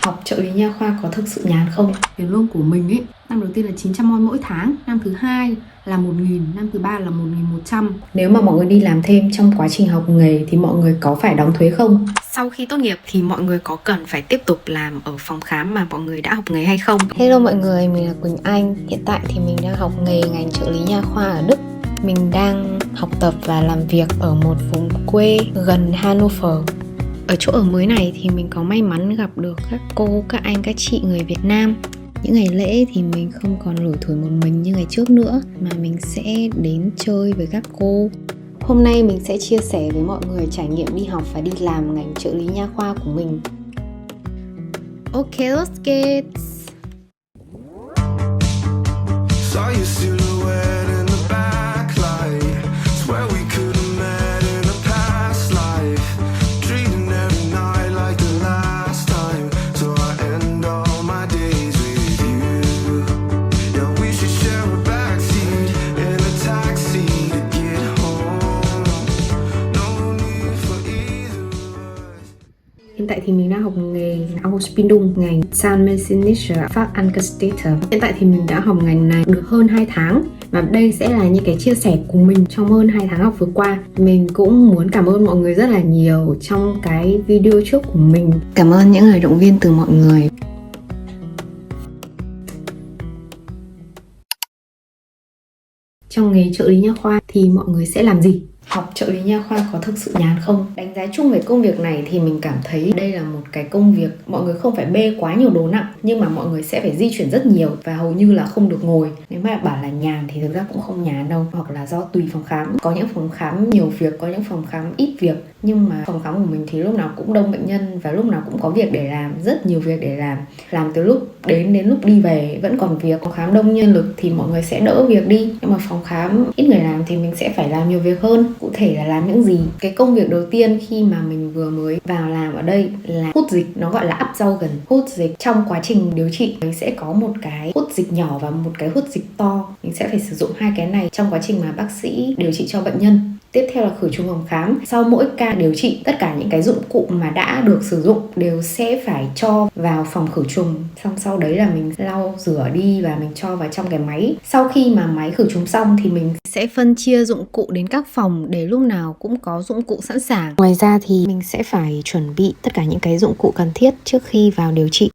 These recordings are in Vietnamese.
Học trợ lý nha khoa có thực sự nhàn không? Tiền lương của mình ấy, năm đầu tiên là 900 won mỗi tháng, năm thứ hai là 1.000, năm thứ ba là 1.100. Nếu mà mọi người đi làm thêm trong quá trình học nghề thì mọi người có phải đóng thuế không? Sau khi tốt nghiệp thì mọi người có cần phải tiếp tục làm ở phòng khám mà mọi người đã học nghề hay không? Hello mọi người, mình là Quỳnh Anh. Hiện tại thì mình đang học nghề ngành trợ lý nha khoa ở Đức. Mình đang học tập và làm việc ở một vùng quê gần Hanover. Ở chỗ ở mới này thì mình có may mắn gặp được các cô, các anh, các chị người Việt Nam. Những ngày lễ thì mình không còn lủi thủi một mình như ngày trước nữa, mà mình sẽ đến chơi với các cô. Hôm nay mình sẽ chia sẻ với mọi người trải nghiệm đi học và đi làm ngành trợ lý nha khoa của mình. Okay, let's get. Saw your silhouette in the backlight. Swear we could have met in a past life. Treating every night like the last time. So I end all my days with you. Yeah, we should share a backseat in a taxi to get home. No need for either of us. Hiện tại thì mình đang học nghề Ausbildung ngành Zahnmedizinische Fachangestellte. Hiện tại thì mình đã học ngành này được hơn 2 tháng. Và đây sẽ là những cái chia sẻ của mình trong hơn 2 tháng học vừa qua. Mình cũng muốn cảm ơn mọi người rất là nhiều trong cái video trước của mình. Cảm ơn những lời động viên từ mọi người. Trong nghề trợ lý nha khoa thì mọi người sẽ làm gì? Học trợ lý nha khoa có thực sự nhàn không? Đánh giá chung về công việc này thì mình cảm thấy đây là một cái công việc mọi người không phải bê quá nhiều đồ nặng, nhưng mà mọi người sẽ phải di chuyển rất nhiều và hầu như là không được ngồi. Nếu mà bảo là nhàn thì thực ra cũng không nhàn đâu, hoặc là do tùy phòng khám. Có những phòng khám nhiều việc, có những phòng khám ít việc, nhưng mà phòng khám của mình thì lúc nào cũng đông bệnh nhân và lúc nào cũng có việc để làm, rất nhiều việc để làm từ lúc đến lúc đi về vẫn còn việc. Phòng khám đông nhân lực thì mọi người sẽ đỡ việc đi, nhưng mà phòng khám ít người làm thì mình sẽ phải làm nhiều việc hơn. Cụ thể là làm những gì? Cái công việc đầu tiên khi mà mình vừa mới vào làm ở đây là hút dịch, nó gọi là Absaugen, hút dịch. Trong quá trình điều trị mình sẽ có một cái hút dịch nhỏ và một cái hút dịch to. Mình sẽ phải sử dụng hai cái này trong quá trình mà bác sĩ điều trị cho bệnh nhân. Tiếp theo là khử trùng phòng khám. Sau mỗi ca điều trị, tất cả những cái dụng cụ mà đã được sử dụng đều sẽ phải cho vào phòng khử trùng. Xong sau đấy là mình lau rửa đi và mình cho vào trong cái máy. Sau khi mà máy khử trùng xong thì mình sẽ phân chia dụng cụ đến các phòng để lúc nào cũng có dụng cụ sẵn sàng. Ngoài ra thì mình sẽ phải chuẩn bị tất cả những cái dụng cụ cần thiết trước khi vào điều trị.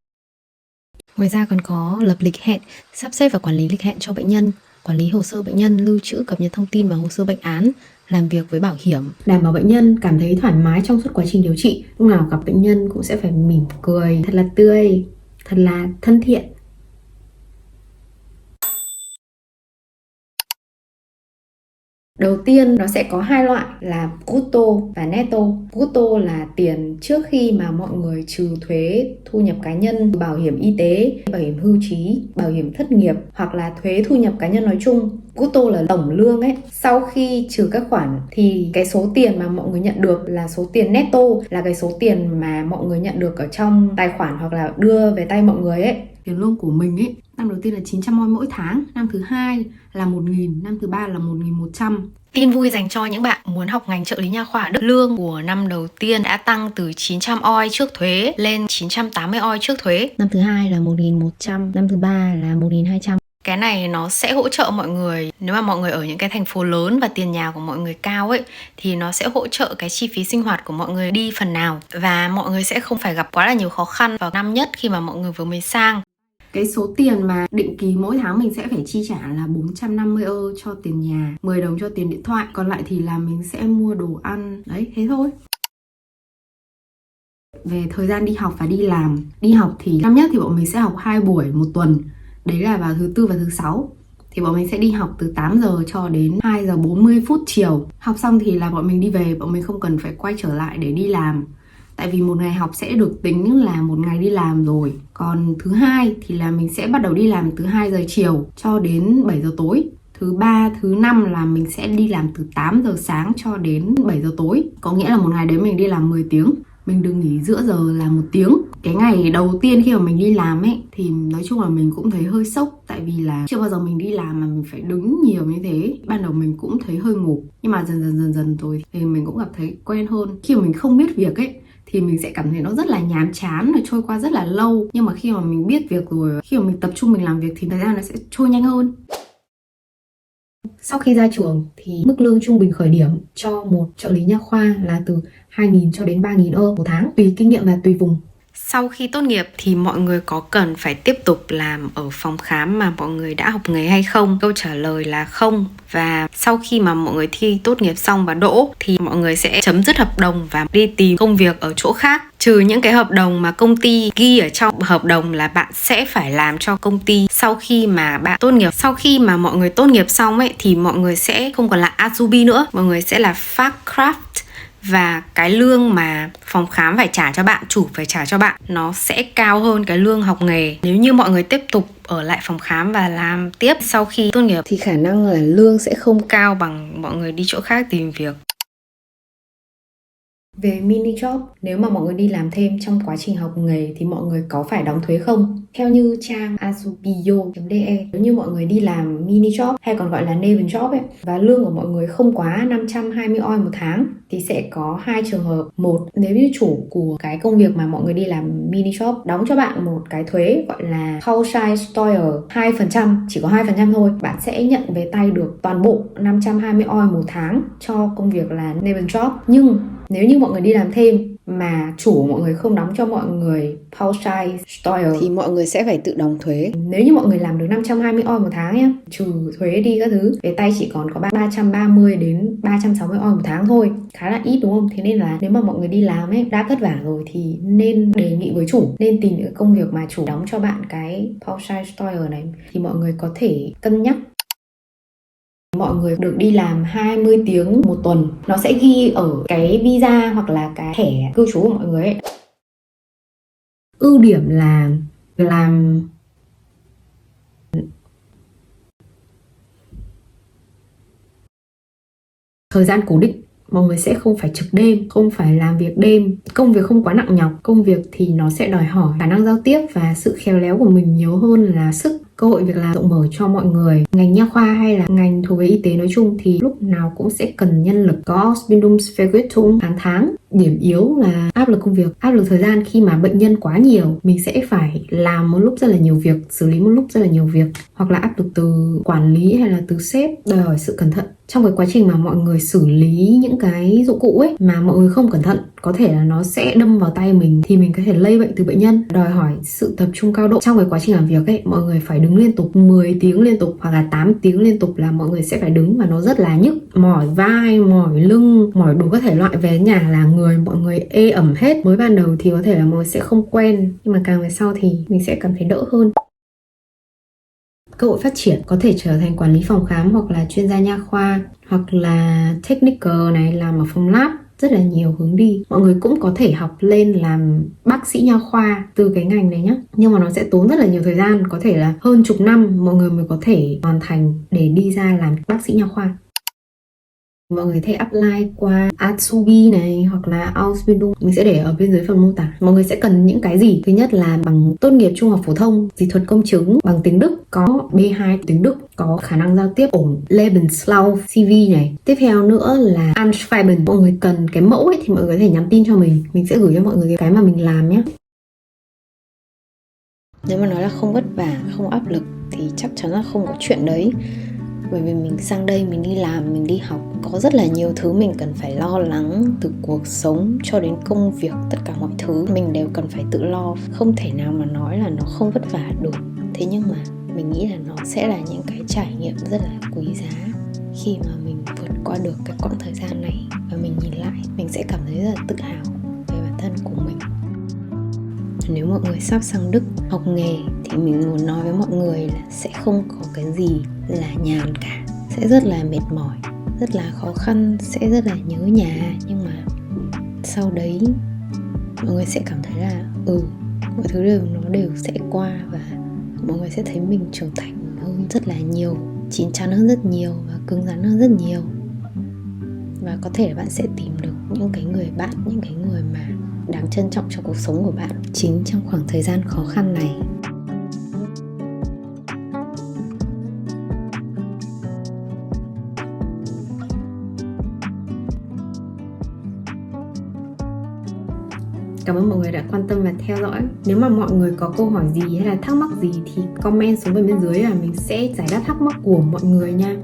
Ngoài ra còn có lập lịch hẹn, sắp xếp và quản lý lịch hẹn cho bệnh nhân, quản lý hồ sơ bệnh nhân, lưu trữ cập nhật thông tin vào hồ sơ bệnh án, làm việc với bảo hiểm, đảm bảo bệnh nhân cảm thấy thoải mái trong suốt quá trình điều trị. Lúc nào gặp bệnh nhân cũng sẽ phải mỉm cười, thật là tươi, thật là thân thiện. Đầu tiên nó sẽ có hai loại là brutto và netto. Brutto là tiền trước khi mà mọi người trừ thuế thu nhập cá nhân, bảo hiểm y tế, bảo hiểm hưu trí, bảo hiểm thất nghiệp hoặc là thuế thu nhập cá nhân nói chung. Brutto là tổng lương ấy. Sau khi trừ các khoản thì cái số tiền mà mọi người nhận được là số tiền netto, là cái số tiền mà mọi người nhận được ở trong tài khoản hoặc là đưa về tay mọi người ấy. Tiền lương của mình ấy, năm đầu tiên là 900 won mỗi tháng, năm thứ hai là 1.000, năm thứ ba là 1.100. Tin vui dành cho những bạn muốn học ngành trợ lý nha khoa ở Đức. Lương của năm đầu tiên đã tăng từ 900 oi trước thuế lên 980 oi trước thuế. Năm thứ hai là 1.100, năm thứ ba là 1.200. Cái này nó sẽ hỗ trợ mọi người. Nếu mà mọi người ở những cái thành phố lớn và tiền nhà của mọi người cao ấy, thì nó sẽ hỗ trợ cái chi phí sinh hoạt của mọi người đi phần nào. Và mọi người sẽ không phải gặp quá là nhiều khó khăn vào năm nhất khi mà mọi người vừa mới sang. Cái số tiền mà định kỳ mỗi tháng mình sẽ phải chi trả là 450 ơ cho tiền nhà, 10 đồng cho tiền điện thoại. Còn lại thì là mình sẽ mua đồ ăn. Đấy, thế thôi. Về thời gian đi học và đi làm. Đi học thì năm nhất thì bọn mình sẽ học 2 buổi một tuần. Đấy là vào thứ tư và thứ sáu. Thì bọn mình sẽ đi học từ 8 giờ cho đến 2 giờ 40 phút chiều. Học xong thì là bọn mình đi về, bọn mình không cần phải quay trở lại để đi làm. Tại vì một ngày học sẽ được tính là một ngày đi làm rồi. Còn thứ hai thì là mình sẽ bắt đầu đi làm từ 2 giờ chiều cho đến 7 giờ tối. Thứ ba, thứ năm là mình sẽ đi làm từ 8 giờ sáng cho đến 7 giờ tối. Có nghĩa là một ngày đấy mình đi làm 10 tiếng. Mình đừng nghỉ giữa giờ là 1 tiếng. Cái ngày đầu tiên khi mà mình đi làm ấy thì nói chung là mình cũng thấy hơi sốc. Tại vì là chưa bao giờ mình đi làm mà mình phải đứng nhiều như thế. Ban đầu mình cũng thấy hơi ngộp. Nhưng mà dần dần rồi thì mình cũng gặp thấy quen hơn. Khi mà mình không biết việc ấy thì mình sẽ cảm thấy nó rất là nhàm chán, nó trôi qua rất là lâu. Nhưng mà khi mà mình biết việc rồi, khi mà mình tập trung mình làm việc thì thời gian nó sẽ trôi nhanh hơn. Sau khi ra trường thì mức lương trung bình khởi điểm cho một trợ lý nha khoa là từ 2.000 cho đến 3.000 euro một tháng, tùy kinh nghiệm và tùy vùng. Sau khi tốt nghiệp thì mọi người có cần phải tiếp tục làm ở phòng khám mà mọi người đã học nghề hay không? Câu trả lời là không. Và sau khi mà mọi người thi tốt nghiệp xong và đỗ thì mọi người sẽ chấm dứt hợp đồng và đi tìm công việc ở chỗ khác. Trừ những cái hợp đồng mà công ty ghi ở trong hợp đồng là bạn sẽ phải làm cho công ty sau khi mà bạn tốt nghiệp. Sau khi mà mọi người tốt nghiệp xong ấy thì mọi người sẽ không còn là Azubi nữa, mọi người sẽ là Fachkraft. Và cái lương mà phòng khám phải trả cho bạn, chủ phải trả cho bạn, nó sẽ cao hơn cái lương học nghề. Nếu như mọi người tiếp tục ở lại phòng khám và làm tiếp sau khi tốt nghiệp thì khả năng là lương sẽ không cao bằng mọi người đi chỗ khác tìm việc. Về mini job, nếu mà mọi người đi làm thêm trong quá trình học nghề thì mọi người có phải đóng thuế không? Theo như trang azubio.de, nếu như mọi người đi làm mini job hay còn gọi là naven job ấy, và lương của mọi người không quá 520 oi một tháng thì sẽ có hai trường hợp. Một, nếu như chủ của cái công việc mà mọi người đi làm mini job đóng cho bạn một cái thuế gọi là Pauschalsteuer 2%, chỉ có 2% thôi, bạn sẽ nhận về tay được toàn bộ 520 oi một tháng cho công việc là naven job. Nhưng nếu như mọi người đi làm thêm mà chủ của mọi người không đóng cho mọi người Pauschalsteuer thì mọi người sẽ phải tự đóng thuế. Nếu như mọi người làm được 520 oi một tháng nhé, trừ thuế đi các thứ, về tay chỉ còn có 330 đến 360 oi một tháng thôi. Khá là ít đúng không? Thế nên là nếu mà mọi người đi làm ấy đã vất vả rồi thì nên đề nghị với chủ, nên tìm những công việc mà chủ đóng cho bạn cái Pauschalsteuer này thì mọi người có thể cân nhắc. Mọi người được đi làm 20 tiếng một tuần. Nó sẽ ghi ở cái visa hoặc là cái thẻ cư trú của mọi người ấy. Ưu điểm là làm thời gian cố định, mọi người sẽ không phải trực đêm, không phải làm việc đêm, công việc không quá nặng nhọc, công việc thì nó sẽ đòi hỏi khả năng giao tiếp và sự khéo léo của mình nhiều hơn là sức. Cơ hội việc làm rộng mở cho mọi người. Ngành nha khoa hay là ngành thuộc về y tế nói chung thì lúc nào cũng sẽ cần nhân lực. Có Ausbildungsvergütung hàng tháng. Điểm yếu là áp lực công việc, áp lực thời gian khi mà bệnh nhân quá nhiều. Mình sẽ phải làm một lúc rất là nhiều việc, xử lý một lúc rất là nhiều việc. Hoặc là áp lực từ quản lý hay là từ sếp, đòi hỏi sự cẩn thận. Trong cái quá trình mà mọi người xử lý những cái dụng cụ ấy mà mọi người không cẩn thận, có thể là nó sẽ đâm vào tay mình thì mình có thể lây bệnh từ bệnh nhân. Đòi hỏi sự tập trung cao độ. Trong cái quá trình làm việc ấy, mọi người phải đứng liên tục 10 tiếng liên tục hoặc là 8 tiếng liên tục là mọi người sẽ phải đứng và nó rất là nhức, mỏi vai, mỏi lưng, mỏi đủ các thể loại. Về nhà là người mọi người ê ẩm hết. Mới ban đầu thì có thể là mọi người sẽ không quen, nhưng mà càng về sau thì mình sẽ cảm thấy đỡ hơn. Cơ hội phát triển có thể trở thành quản lý phòng khám hoặc là chuyên gia nha khoa hoặc là technical này, làm ở phòng lab, rất là nhiều hướng đi. Mọi người cũng có thể học lên làm bác sĩ nha khoa từ cái ngành này nhé, nhưng mà nó sẽ tốn rất là nhiều thời gian, có thể là hơn chục năm mọi người mới có thể hoàn thành để đi ra làm bác sĩ nha khoa. Mọi người thể apply qua Azubi này hoặc là Ausbildung. Mình sẽ để ở bên dưới phần mô tả. Mọi người sẽ cần những cái gì? Thứ nhất là bằng tốt nghiệp trung học phổ thông, dịch thuật công chứng, bằng tiếng Đức, có B2 tiếng Đức, có khả năng giao tiếp ổn, Lebenslauf, CV này. Tiếp theo nữa là Anschreiben. Mọi người cần cái mẫu ấy thì mọi người có thể nhắn tin cho mình. Mình sẽ gửi cho mọi người cái mà mình làm nhé. Nếu mà nói là không vất vả, không áp lực thì chắc chắn là không có chuyện đấy. Bởi vì mình sang đây, mình đi làm, mình đi học, có rất là nhiều thứ mình cần phải lo lắng, từ cuộc sống cho đến công việc, tất cả mọi thứ mình đều cần phải tự lo. Không thể nào mà nói là nó không vất vả được. Thế nhưng mà mình nghĩ là nó sẽ là những cái trải nghiệm rất là quý giá. Khi mà mình vượt qua được cái quãng thời gian này và mình nhìn lại, mình sẽ cảm thấy rất là tự hào về bản thân của mình. Nếu mọi người sắp sang Đức học nghề thì mình muốn nói với mọi người là sẽ không có cái gì là nhàn cả. Sẽ rất là mệt mỏi, rất là khó khăn, sẽ rất là nhớ nhà. Nhưng mà sau đấy mọi người sẽ cảm thấy là mọi thứ nó đều sẽ qua và mọi người sẽ thấy mình trưởng thành hơn rất là nhiều, chín chắn hơn rất nhiều và cứng rắn hơn rất nhiều. Và có thể là bạn sẽ tìm được những cái người bạn, những cái người mà đáng trân trọng trong cuộc sống của bạn chính trong khoảng thời gian khó khăn này. Cảm ơn mọi người đã quan tâm và theo dõi. Nếu mà mọi người có câu hỏi gì hay là thắc mắc gì thì comment xuống bên dưới và mình sẽ giải đáp thắc mắc của mọi người nha.